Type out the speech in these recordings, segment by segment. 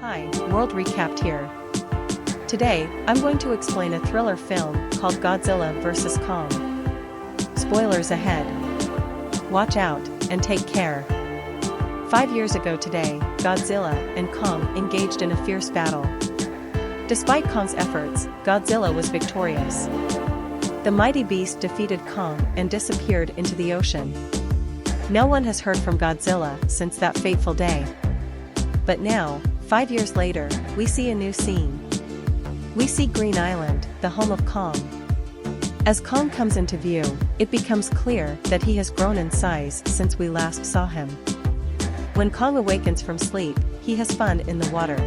Hi, World Recapped here. Today, I'm going to explain a thriller film called Godzilla vs. Kong. Spoilers ahead. Watch out, and take care. 5 years ago today, Godzilla and Kong engaged in a fierce battle. Despite Kong's efforts, Godzilla was victorious. The mighty beast defeated Kong and disappeared into the ocean. No one has heard from Godzilla since that fateful day. But now, 5 years later, we see a new scene. We see Green Island, the home of Kong. As Kong comes into view, it becomes clear that he has grown in size since we last saw him. When Kong awakens from sleep, he has fun in the water.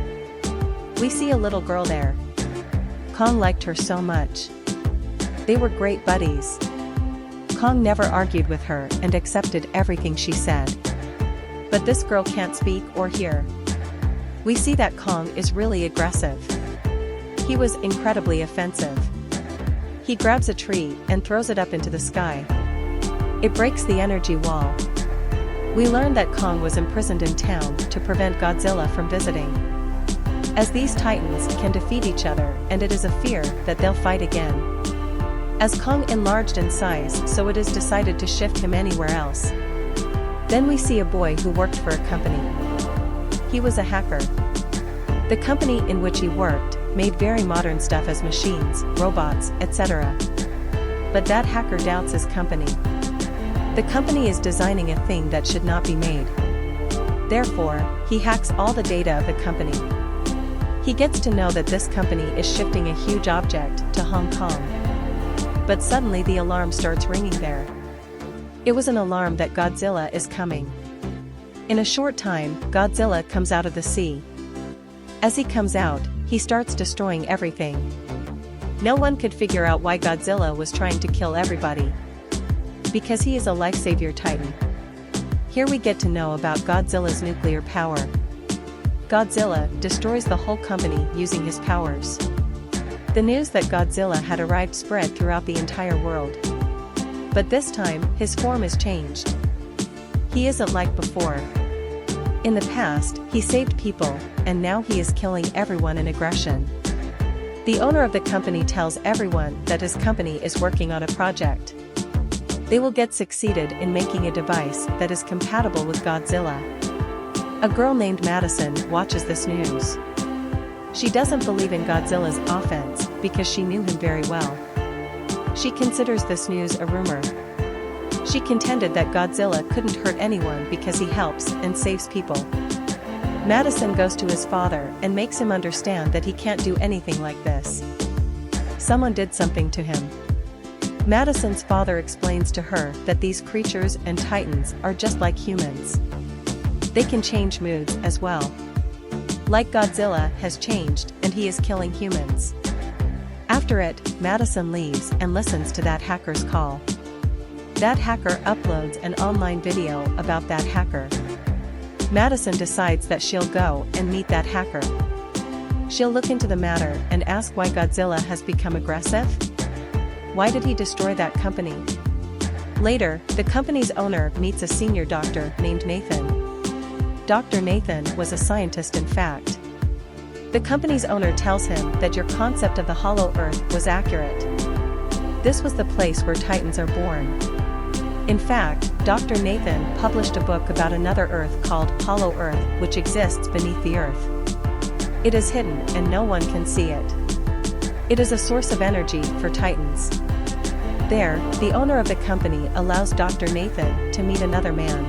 We see a little girl there. Kong liked her so much. They were great buddies. Kong never argued with her and accepted everything she said. But this girl can't speak or hear. We see that Kong is really aggressive. He was incredibly offensive. He grabs a tree and throws it up into the sky. It breaks the energy wall. We learn that Kong was imprisoned in town to prevent Godzilla from visiting. As these titans can defeat each other, and it is a fear that they'll fight again. As Kong enlarged in size, so it is decided to shift him anywhere else. Then we see a boy who worked for a company. He was a hacker. The company in which he worked made very modern stuff as machines, robots, etc. But that hacker doubts his company. The company is designing a thing that should not be made. Therefore, he hacks all the data of the company. He gets to know that this company is shifting a huge object to Hong Kong. But suddenly the alarm starts ringing there. It was an alarm that Godzilla is coming. In a short time, Godzilla comes out of the sea. As he comes out, he starts destroying everything. No one could figure out why Godzilla was trying to kill everybody. Because he is a life-savior titan. Here we get to know about Godzilla's nuclear power. Godzilla destroys the whole company using his powers. The news that Godzilla had arrived spread throughout the entire world. But this time, his form is changed. He isn't like before. In the past, he saved people, and now he is killing everyone in aggression. The owner of the company tells everyone that his company is working on a project. They will get succeeded in making a device that is compatible with Godzilla. A girl named Madison watches this news. She doesn't believe in Godzilla's offense because she knew him very well. She considers this news a rumor. She contended that Godzilla couldn't hurt anyone because he helps and saves people. Madison goes to his father and makes him understand that he can't do anything like this. Someone did something to him. Madison's father explains to her that these creatures and titans are just like humans. They can change moods as well. Like Godzilla has changed and he is killing humans. After it, Madison leaves and listens to that hacker's call. That hacker uploads an online video about that hacker. Madison decides that she'll go and meet that hacker. She'll look into the matter and ask why Godzilla has become aggressive. Why did he destroy that company? Later, the company's owner meets a senior doctor named Nathan. Dr. Nathan was a scientist in fact. The company's owner tells him that your concept of the hollow earth was accurate. This was the place where titans are born. In fact, Dr. Nathan published a book about another Earth called Hollow Earth, which exists beneath the Earth. It is hidden and no one can see it. It is a source of energy for titans. There, the owner of the company allows Dr. Nathan to meet another man.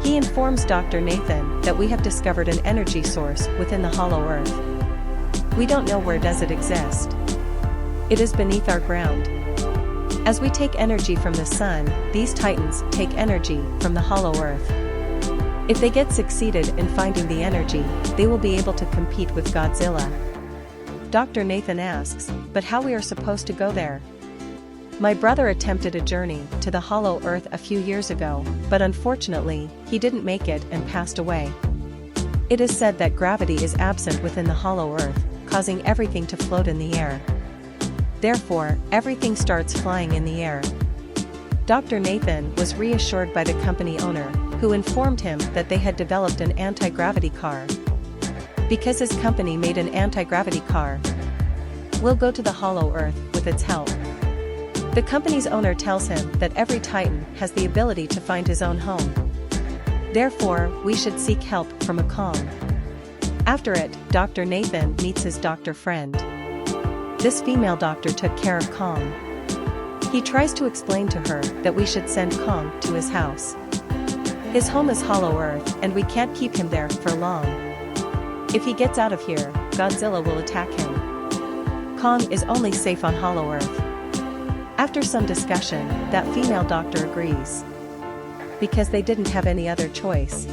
He informs Dr. Nathan that we have discovered an energy source within the Hollow Earth. We don't know where does it exist. It is beneath our ground. As we take energy from the sun, these titans take energy from the Hollow Earth. If they get succeeded in finding the energy, they will be able to compete with Godzilla. Dr. Nathan asks, but how we are supposed to go there? My brother attempted a journey to the Hollow Earth a few years ago, but unfortunately, he didn't make it and passed away. It is said that gravity is absent within the Hollow Earth, causing everything to float in the air. Therefore, everything starts flying in the air. Dr. Nathan was reassured by the company owner, who informed him that they had developed an anti-gravity car. because his company made an anti-gravity car. We'll go to the Hollow Earth with its help. The company's owner tells him that every Titan has the ability to find his own home. Therefore, we should seek help from a Kong. After it, Dr. Nathan meets his doctor friend. This female doctor took care of Kong. He tries to explain to her that we should send Kong to his house. His home is Hollow Earth and we can't keep him there for long. If he gets out of here, Godzilla will attack him. Kong is only safe on Hollow Earth. After some discussion, that female doctor agrees. Because they didn't have any other choice.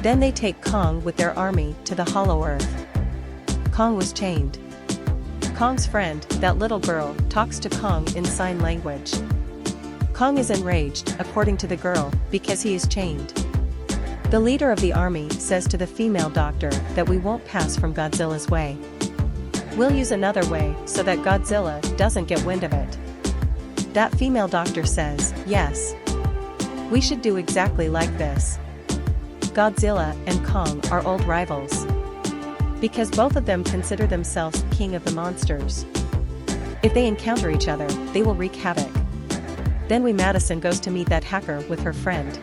Then they take Kong with their army to the Hollow Earth. Kong was chained. Kong's friend, that little girl, talks to Kong in sign language. Kong is enraged, according to the girl, because he is chained. The leader of the army says to the female doctor that we won't pass from Godzilla's way. We'll use another way so that Godzilla doesn't get wind of it. That female doctor says, yes. We should do exactly like this. Godzilla and Kong are old rivals. Because both of them consider themselves king of the monsters. If they encounter each other, they will wreak havoc. Then Madison goes to meet that hacker with her friend.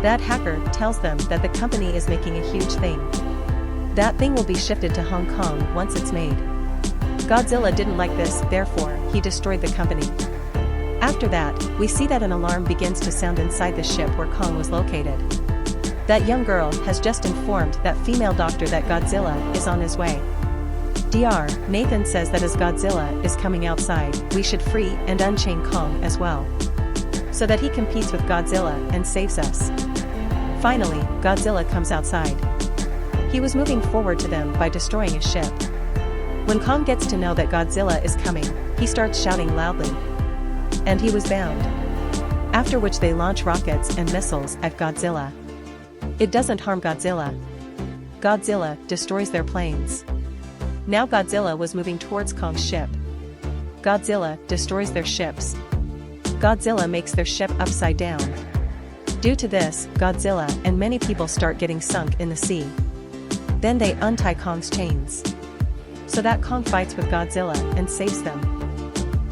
That hacker tells them that the company is making a huge thing. That thing will be shifted to Hong Kong once it's made. Godzilla didn't like this, therefore, he destroyed the company. After that, we see that an alarm begins to sound inside the ship where Kong was located. That young girl has just informed that female doctor that Godzilla is on his way. Dr. Nathan says that as Godzilla is coming outside, we should free and unchain Kong as well. So that he competes with Godzilla and saves us. Finally, Godzilla comes outside. He was moving forward to them by destroying a ship. When Kong gets to know that Godzilla is coming, he starts shouting loudly. And he was bound. After which they launch rockets and missiles at Godzilla. It doesn't harm Godzilla. Godzilla destroys their planes. Now Godzilla was moving towards Kong's ship. Godzilla destroys their ships. Godzilla makes their ship upside down. Due to this, Godzilla and many people start getting sunk in the sea. Then they untie Kong's chains. So that Kong fights with Godzilla and saves them.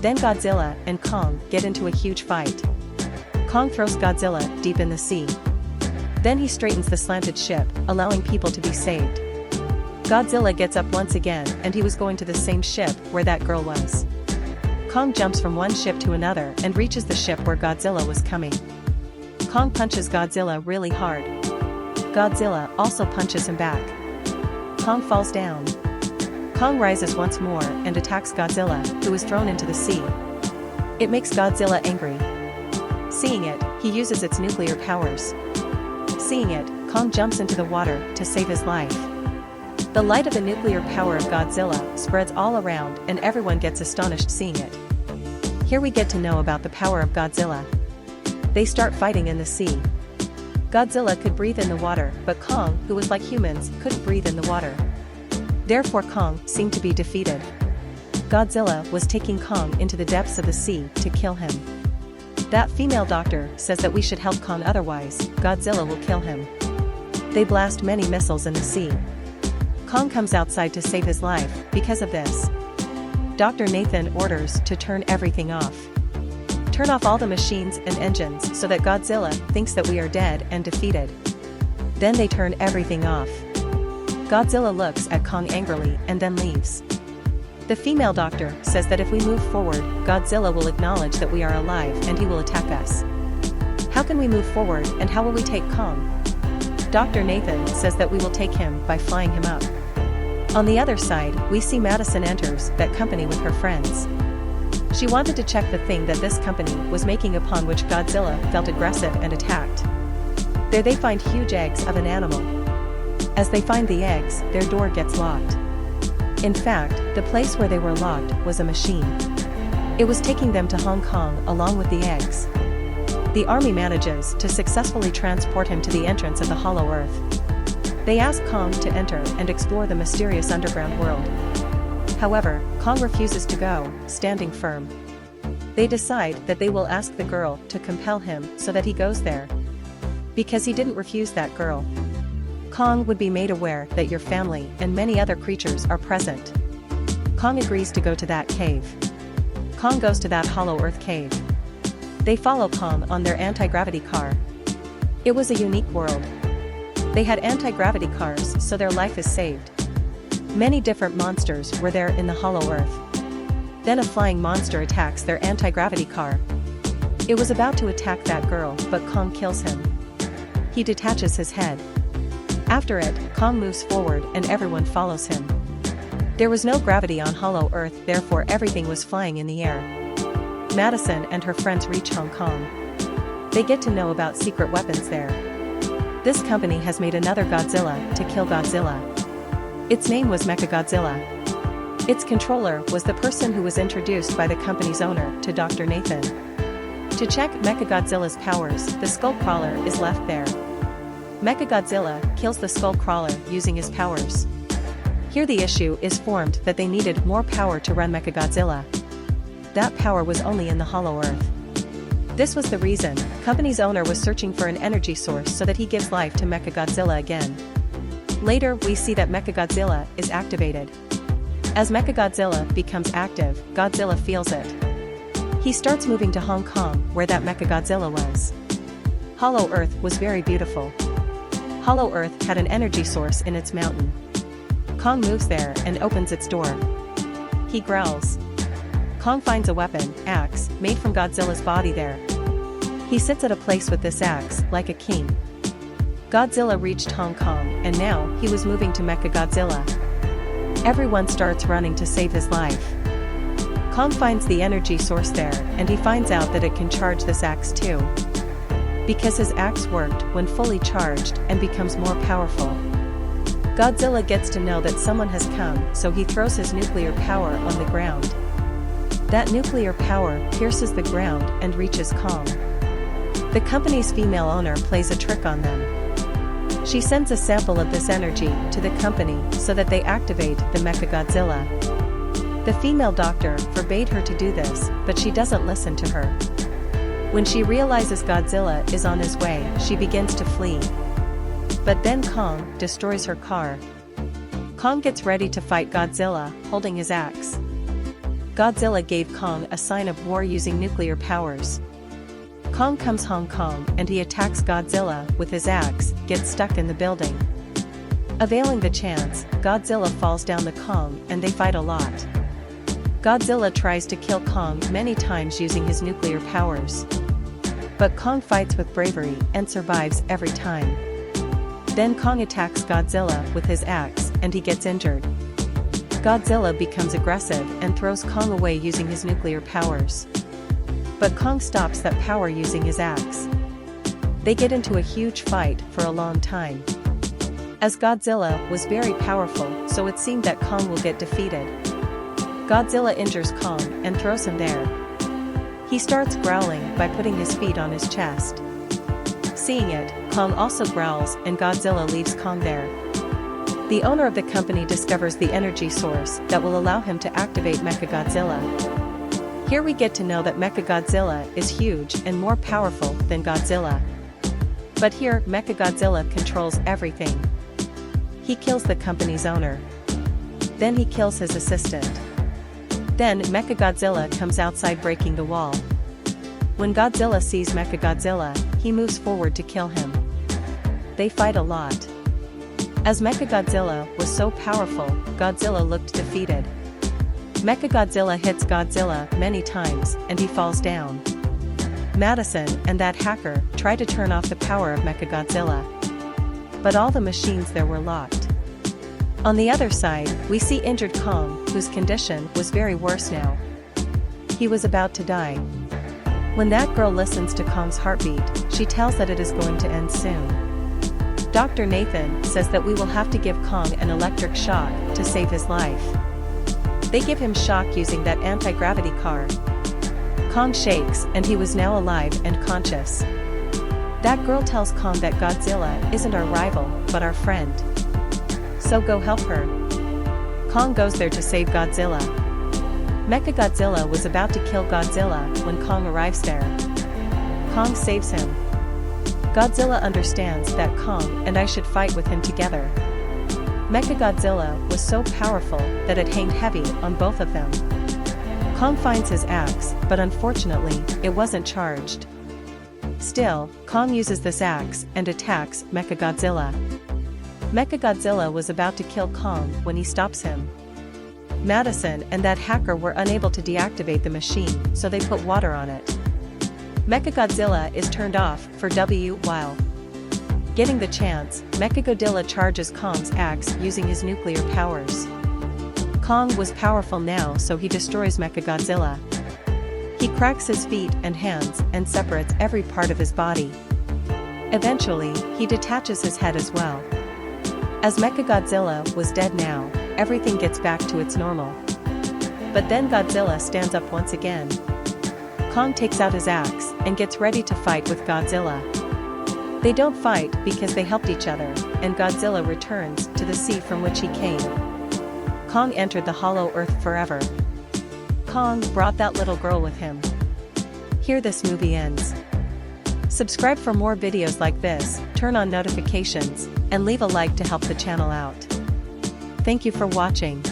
Then Godzilla and Kong get into a huge fight. Kong throws Godzilla deep in the sea. Then he straightens the slanted ship, allowing people to be saved. Godzilla gets up once again and he was going to the same ship where that girl was. Kong jumps from one ship to another and reaches the ship where Godzilla was coming. Kong punches Godzilla really hard. Godzilla also punches him back. Kong falls down. Kong rises once more and attacks Godzilla, who is thrown into the sea. It makes Godzilla angry. Seeing it, he uses its nuclear powers. Seeing it, Kong jumps into the water to save his life. The light of the nuclear power of Godzilla spreads all around and everyone gets astonished seeing it. Here we get to know about the power of Godzilla. They start fighting in the sea. Godzilla could breathe in the water, but Kong, who was like humans, couldn't breathe in the water. Therefore Kong seemed to be defeated. Godzilla was taking Kong into the depths of the sea to kill him. That female doctor says that we should help Kong, otherwise, Godzilla will kill him. They blast many missiles in the sea. Kong comes outside to save his life. Because of this, Dr. Nathan orders to turn everything off. Turn off all the machines and engines so that Godzilla thinks that we are dead and defeated. Then they turn everything off. Godzilla looks at Kong angrily and then leaves. The female doctor says that if we move forward, Godzilla will acknowledge that we are alive and he will attack us. How can we move forward and how will we take Kong? Dr. Nathan says that we will take him by flying him up. On the other side, we see Madison enters that company with her friends. She wanted to check the thing that this company was making, upon which Godzilla felt aggressive and attacked. There they find huge eggs of an animal. As they find the eggs, their door gets locked. In fact, the place where they were locked was a machine. It was taking them to Hong Kong along with the eggs. The army manages to successfully transport him to the entrance of the Hollow Earth. They ask Kong to enter and explore the mysterious underground world. However, Kong refuses to go, standing firm. They decide that they will ask the girl to compel him so that he goes there. Because he didn't refuse that girl. Kong would be made aware that your family and many other creatures are present. Kong agrees to go to that cave. Kong goes to that hollow earth cave. They follow Kong on their anti-gravity car. It was a unique world. They had anti-gravity cars, so their life is saved. Many different monsters were there in the hollow earth. Then a flying monster attacks their anti-gravity car. It was about to attack that girl, but Kong kills him. He detaches his head. After it, Kong moves forward and everyone follows him. There was no gravity on hollow earth, therefore everything was flying in the air. Madison and her friends reach Hong Kong. They get to know about secret weapons there. This company has made another Godzilla to kill Godzilla. Its name was Mechagodzilla. Its controller was the person who was introduced by the company's owner to Dr. Nathan. To check Mechagodzilla's powers, the Skullcrawler is left there. Mechagodzilla kills the Skullcrawler using his powers. Here the issue is formed that they needed more power to run Mechagodzilla. That power was only in the hollow earth. This was the reason company's owner was searching for an energy source so that he gives life to Mechagodzilla again. Later we see that Mechagodzilla is activated. As Mechagodzilla becomes active, Godzilla feels it. He starts moving to Hong Kong, where that Mechagodzilla was. Hollow Earth was very beautiful. Hollow Earth had an energy source in its mountain. Kong moves there and opens its door. He growls. Kong finds a weapon, axe, made from Godzilla's body there. He sits at a place with this axe, like a king. Godzilla reached Hong Kong, and now he was moving to Mechagodzilla. Everyone starts running to save his life. Kong finds the energy source there, and he finds out that it can charge this axe too. Because his axe worked when fully charged and becomes more powerful. Godzilla gets to know that someone has come, so he throws his nuclear power on the ground. That nuclear power pierces the ground and reaches Kong. The company's female owner plays a trick on them. She sends a sample of this energy to the company so that they activate the Mechagodzilla. The female doctor forbade her to do this, but she doesn't listen to her. When she realizes Godzilla is on his way, she begins to flee. But then Kong destroys her car. Kong gets ready to fight Godzilla, holding his axe. Godzilla gave Kong a sign of war using nuclear powers. Kong comes Hong Kong and he attacks Godzilla with his axe, gets stuck in the building. Availing the chance, Godzilla falls down the Kong and they fight a lot. Godzilla tries to kill Kong many times using his nuclear powers. But Kong fights with bravery and survives every time. Then Kong attacks Godzilla with his axe and he gets injured. Godzilla becomes aggressive and throws Kong away using his nuclear powers. But Kong stops that power using his axe. They get into a huge fight for a long time. As Godzilla was very powerful, so it seemed that Kong will get defeated. Godzilla injures Kong and throws him there. He starts growling by putting his feet on his chest. Seeing it, Kong also growls and Godzilla leaves Kong there. The owner of the company discovers the energy source that will allow him to activate Mechagodzilla. Here we get to know that Mechagodzilla is huge and more powerful than Godzilla. But here, Mechagodzilla controls everything. He kills the company's owner. Then he kills his assistant. Then Mechagodzilla comes outside breaking the wall. When Godzilla sees Mechagodzilla, he moves forward to kill him. They fight a lot. As Mechagodzilla was so powerful, Godzilla looked defeated. Mechagodzilla hits Godzilla many times and he falls down. Madison and that hacker try to turn off the power of Mechagodzilla. But all the machines there were locked. On the other side, we see injured Kong, whose condition was very worse now. He was about to die. When that girl listens to Kong's heartbeat, she tells that it is going to end soon. Dr. Nathan says that we will have to give Kong an electric shock to save his life. They give him shock using that anti-gravity car. Kong shakes and he was now alive and conscious. That girl tells Kong that Godzilla isn't our rival, but our friend. So go help her. Kong goes there to save Godzilla. Mechagodzilla was about to kill Godzilla when Kong arrives there. Kong saves him. Godzilla understands that Kong and I should fight with him together. Mechagodzilla was so powerful that it hanged heavy on both of them. Kong finds his axe, but unfortunately, it wasn't charged. Still, Kong uses this axe and attacks Mechagodzilla. Mechagodzilla was about to kill Kong when he stops him. Madison and that hacker were unable to deactivate the machine, so they put water on it. Mechagodzilla is turned off for a while. Getting the chance, Mechagodzilla charges Kong's axe using his nuclear powers. Kong was powerful now, so he destroys Mechagodzilla. He cracks his feet and hands and separates every part of his body. Eventually, he detaches his head as well. As Mechagodzilla was dead now, everything gets back to its normal. But then Godzilla stands up once again. Kong takes out his axe and gets ready to fight with Godzilla. They don't fight because they helped each other, and Godzilla returns to the sea from which he came. Kong entered the hollow earth forever. Kong brought that little girl with him. Here this movie ends. Subscribe for more videos like this, turn on notifications, and leave a like to help the channel out. Thank you for watching.